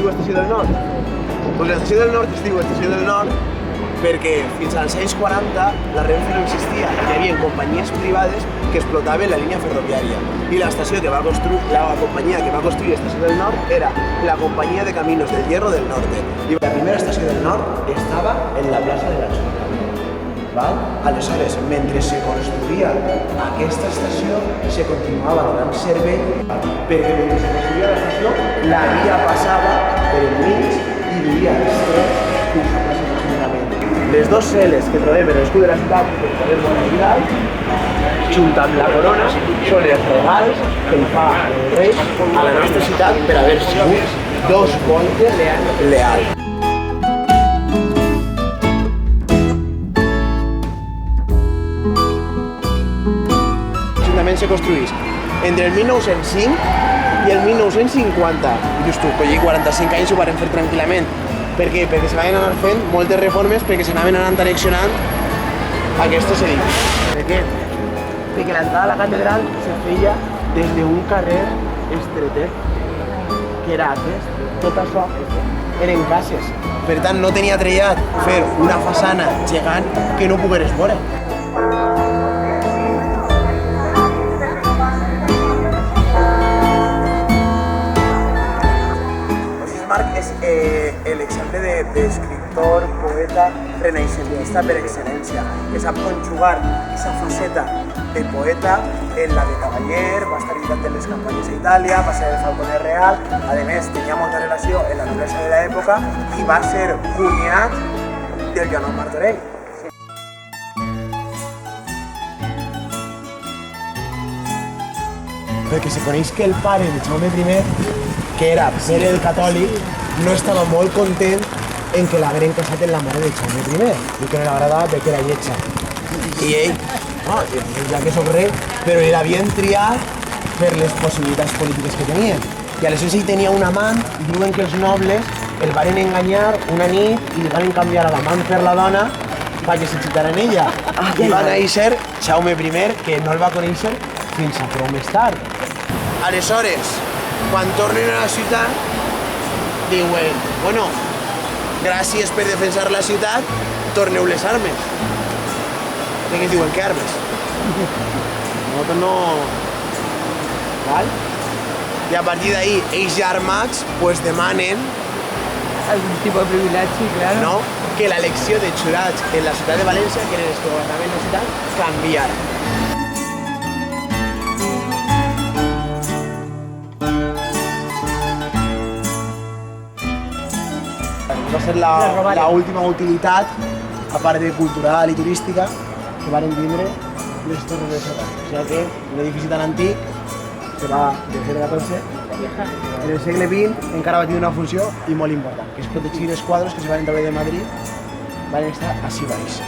diu Estació del Nord? Doncs l'Estació del Nord es diu Estació del Nord perquè fins als anys 40 la Renfe no existia. Hi havia companyies privades que explotaven la línia ferroviària i l'estació que va construir, la companyia que va construir l'Estació del Nord era la Companyia de Caminos del Hierro del Norte. I la primera estació del Nord estava en la plaça de l'Ajuntament. Aleshores, mentre se construïa aquesta estació, se continuava donant servei perquè mentre se construïa l'estació, la via passava per enmig i duia els trens fins a la plaça de l'Ajuntament. Les dues celes que trobem en l'escut de la ciutat, que trobem molt ajudar, junt amb la corona, són els regals que li fa el rei a la nostra ciutat per haver sigut dos voltes leals. L'Ajuntament se construís entre el 1905 i el 1950. I dius tu, coi, 45 anys ho van fer tranquil·lament. Per què? Perquè se van anar fent moltes reformes perquè s'anaven anant annexionant aquests edificis. Per què? Perquè l'entrada a la catedral se feia des d'un carrer estretet, que era aquest. Tot això eren cases. Per tant, no tenia trellat fer una façana gegant que no pogueres veure. Marc és l'exemple d'escriptor, poeta, renaixentista per excel·lència, que sap conjugar aquesta faceta de poeta en la de cavaller, va estar imitant les campanyes a Itàlia, va ser el Falconer Real, a més tenia molta relació amb la noblesa de l'època i va ser cunyat del Joan Martorell. Perquè se coneix que el pare de Jaume I, que era Pere el Catòlic, no estava molt content en que l'hagueren casat amb la mare de Jaume I, i que no li agradava perquè era lletja. I ell, ja que soc rei, però ell l'havien triat per les possibilitats polítiques que tenien. I aleshores ell tenia un amant, i diuen que els nobles el van enganyar una nit i li van canviar a l'amant per la dona perquè s'excitaren ella. I va néixer Jaume I, que no el va conèixer fins a prou més tard. Aleshores, quan tornen a la ciutat, diuen, bueno, gràcies per defensar la ciutat, torneu les armes. I què diuen? Què armes? Nosaltres no... Val? I a partir d'ahir, ells ja armats, pues demanen... Algun tipus de privilegi, clar. No, que l'elecció de jurats en la ciutat de València, que eren els que governaven la ciutat, canviara. Va ser l'última utilitat, a part de cultural i turística, que van tindre les Torres de Sota. O sigui que un edifici tan antic, que va del segle XIV, en el segle XX encara va tenir una funció i molt important, que és protegir els quadres que se van treure de Madrid, van estar així baix.